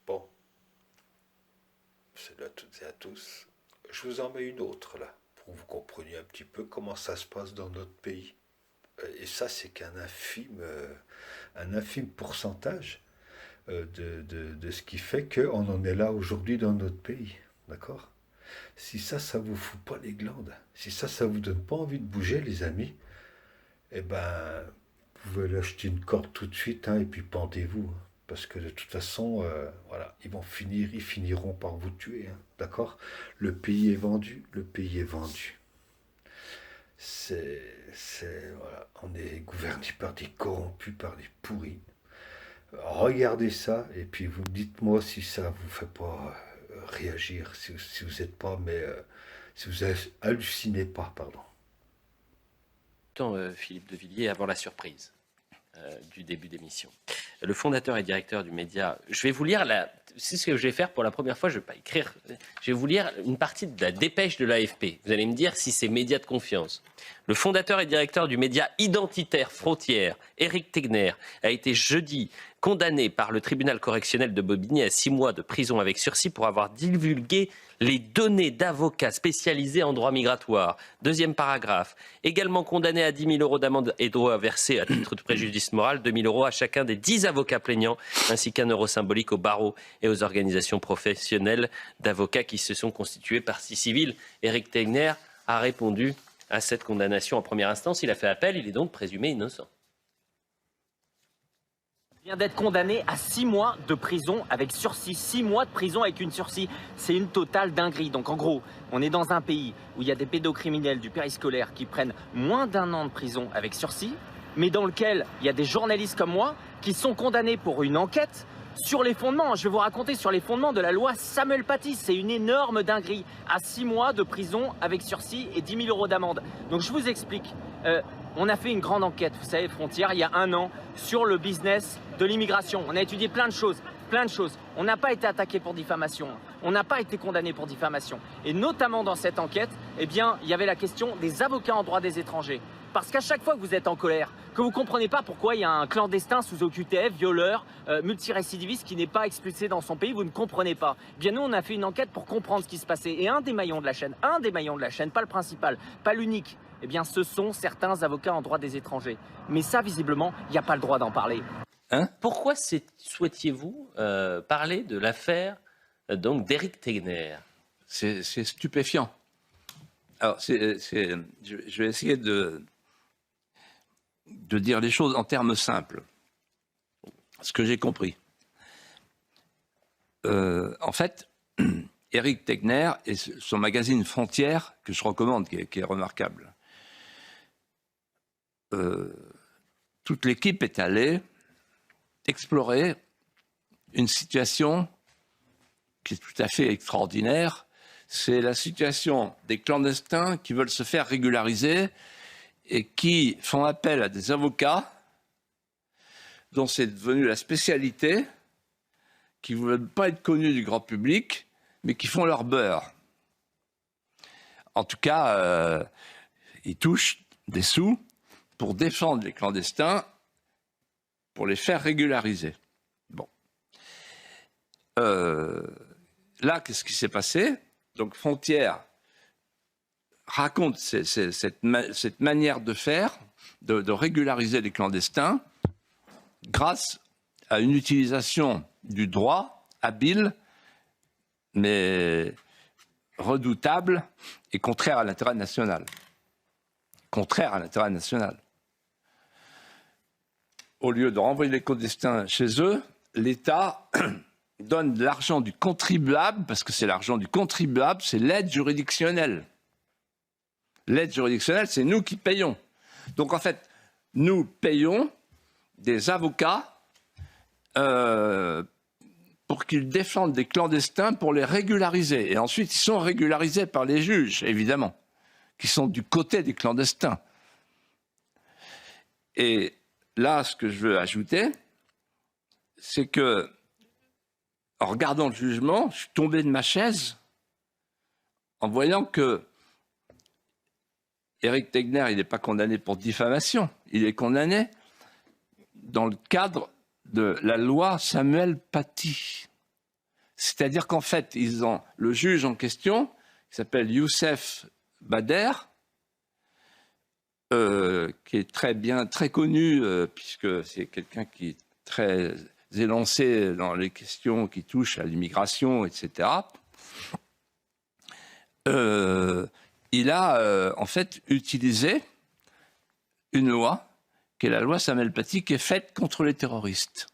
Bon, c'est à toutes et à tous. Je vous en mets une autre là, pour que vous compreniez un petit peu comment ça se passe dans notre pays. Et ça, c'est un infime pourcentage de ce qui fait qu'on en est là aujourd'hui dans notre pays. D'accord? Si ça vous fout pas les glandes, si ça vous donne pas envie de bouger, les amis, eh ben, vous pouvez aller acheter une corde tout de suite, hein, et puis pendez-vous, hein. Parce que de toute façon, voilà, ils finiront par vous tuer, hein, d'accord? Le pays est vendu, le pays est vendu. Voilà, on est gouverné par des corrompus, par des pourris. Regardez ça, et puis vous dites-moi si ça vous fait pas réagir, si vous êtes pas, si vous hallucinez pas, pardon. Philippe de Villiers avant la surprise du début d'émission. Le fondateur et directeur du média, je vais vous lire, c'est ce que je vais faire pour la première fois, je ne vais pas écrire, je vais vous lire une partie de la dépêche de l'AFP. Vous allez me dire si c'est média de confiance. Le fondateur et directeur du média identitaire Frontières, Éric Tegner, a été jeudi condamné par le tribunal correctionnel de Bobigny à 6 mois de prison avec sursis pour avoir divulgué les données d'avocats spécialisés en droit migratoire. Deuxième paragraphe. Également condamné à 10 000 € d'amende et droit versé à titre de préjudice moral, 2 000 € à chacun des 10 avocats plaignants, ainsi qu'un euro symbolique au barreau et aux organisations professionnelles d'avocats qui se sont constituées partie civile. Éric Tegner a répondu à cette condamnation en première instance. Il a fait appel, il est donc présumé innocent. Vient d'être condamné à 6 mois de prison avec sursis. 6 mois de prison avec une sursis. C'est une totale dinguerie. Donc en gros, on est dans un pays où il y a des pédocriminels du périscolaire qui prennent moins d'1 an de prison avec sursis, mais dans lequel il y a des journalistes comme moi qui sont condamnés pour une enquête sur les fondements. Je vais vous raconter sur les fondements de la loi Samuel Paty. C'est une énorme dinguerie. À 6 mois de prison avec sursis et 10 000 € d'amende. Donc je vous explique. On a fait une grande enquête, vous savez, Frontières, il y a 1 an, sur le business de l'immigration. On a étudié plein de choses, plein de choses. On n'a pas été attaqué pour diffamation, on n'a pas été condamné pour diffamation. Et notamment dans cette enquête, eh bien, il y avait la question des avocats en droit des étrangers. Parce qu'à chaque fois que vous êtes en colère, que vous ne comprenez pas pourquoi il y a un clandestin sous OQTF, violeur, multirécidiviste qui n'est pas expulsé dans son pays, vous ne comprenez pas. Eh bien nous, on a fait une enquête pour comprendre ce qui se passait. Et un des maillons de la chaîne, pas le principal, pas l'unique, eh bien ce sont certains avocats en droit des étrangers. Mais ça, visiblement, il n'y a pas le droit d'en parler. Pourquoi souhaitiez-vous parler de l'affaire d'Éric Tegner? C'est stupéfiant. Alors, je vais essayer de dire les choses en termes simples. Ce que j'ai compris. En fait, Éric Tegner et son magazine Frontières, que je recommande, qui est remarquable, toute l'équipe est allée explorer une situation qui est tout à fait extraordinaire. C'est la situation des clandestins qui veulent se faire régulariser et qui font appel à des avocats dont c'est devenu la spécialité, qui ne veulent pas être connus du grand public, mais qui font leur beurre. En tout cas, ils touchent des sous pour défendre les clandestins, pour les faire régulariser. Bon. Là, qu'est-ce qui s'est passé? Donc, Frontières raconte cette manière de faire, de régulariser les clandestins, grâce à une utilisation du droit habile, mais redoutable et contraire à l'intérêt national. Contraire à l'intérêt national. Au lieu de renvoyer les clandestins chez eux, l'État donne de l'argent du contribuable, parce que c'est l'argent du contribuable, c'est l'aide juridictionnelle. L'aide juridictionnelle, c'est nous qui payons. Donc en fait, nous payons des avocats pour qu'ils défendent des clandestins pour les régulariser. Et ensuite, ils sont régularisés par les juges, évidemment, qui sont du côté des clandestins. Et là, ce que je veux ajouter, c'est que, en regardant le jugement, je suis tombé de ma chaise en voyant que Éric Tegner, il n'est pas condamné pour diffamation, il est condamné dans le cadre de la loi Samuel Paty. C'est-à-dire qu'en fait, le juge en question, qui s'appelle Youssef Bader, qui est très connu, puisque c'est quelqu'un qui est très élancé dans les questions qui touchent à l'immigration, etc. Il a en fait utilisé une loi, qui est la loi Samuel Paty, qui est faite contre les terroristes.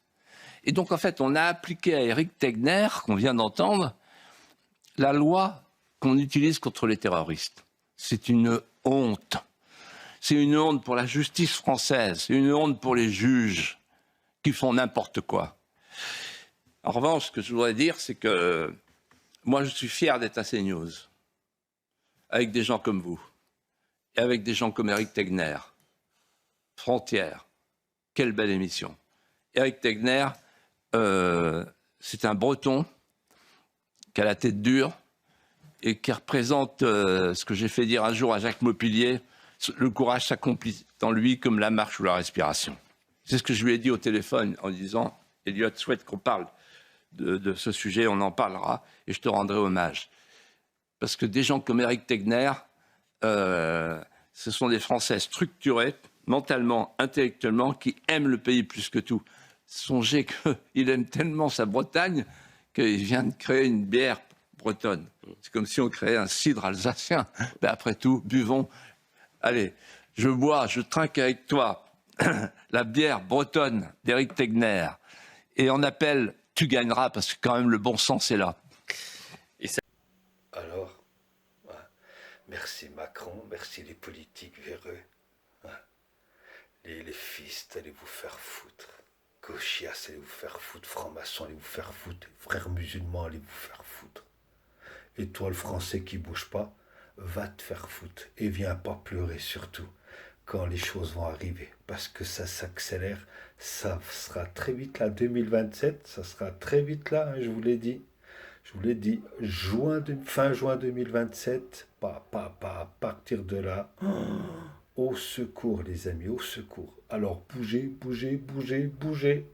Et donc en fait, on a appliqué à Éric Tegner, qu'on vient d'entendre, la loi qu'on utilise contre les terroristes. C'est une honte. C'est une honte pour la justice française, c'est une honte pour les juges qui font n'importe quoi. En revanche, ce que je voudrais dire, c'est que moi, je suis fier d'être à CNews, avec des gens comme vous, et avec des gens comme Éric Tegner. Frontières, quelle belle émission. Éric Tegner, c'est un Breton qui a la tête dure et qui représente ce que j'ai fait dire un jour à Jacques Maupilier, le courage s'accomplit en lui comme la marche ou la respiration. C'est ce que je lui ai dit au téléphone en disant « Elliot, souhaite qu'on parle de ce sujet, on en parlera et je te rendrai hommage. » Parce que des gens comme Éric Tegner, ce sont des Français structurés, mentalement, intellectuellement, qui aiment le pays plus que tout. Songez qu'il aime tellement sa Bretagne qu'il vient de créer une bière bretonne. C'est comme si on créait un cidre alsacien. Ben après tout, buvons. Allez, je bois, je trinque avec toi la bière bretonne d'Éric Tegner. Et on appelle « Tu gagneras » parce que quand même le bon sens est là. Alors, merci Macron, merci les politiques véreux. Les fistes, allez vous faire foutre. Gauchias, allez vous faire foutre. Francs-maçons, allez vous faire foutre. Frères musulmans, allez vous faire foutre. Et toi, le français qui bouge pas, va te faire foutre. Et viens pas pleurer surtout quand les choses vont arriver. Parce que ça s'accélère. Ça sera très vite là, 2027. Ça sera très vite là, hein, je vous l'ai dit. Je vous l'ai dit, fin juin 2027. Pas à partir de là. Au secours, les amis, au secours. Alors, bougez, bougez, bougez, bougez.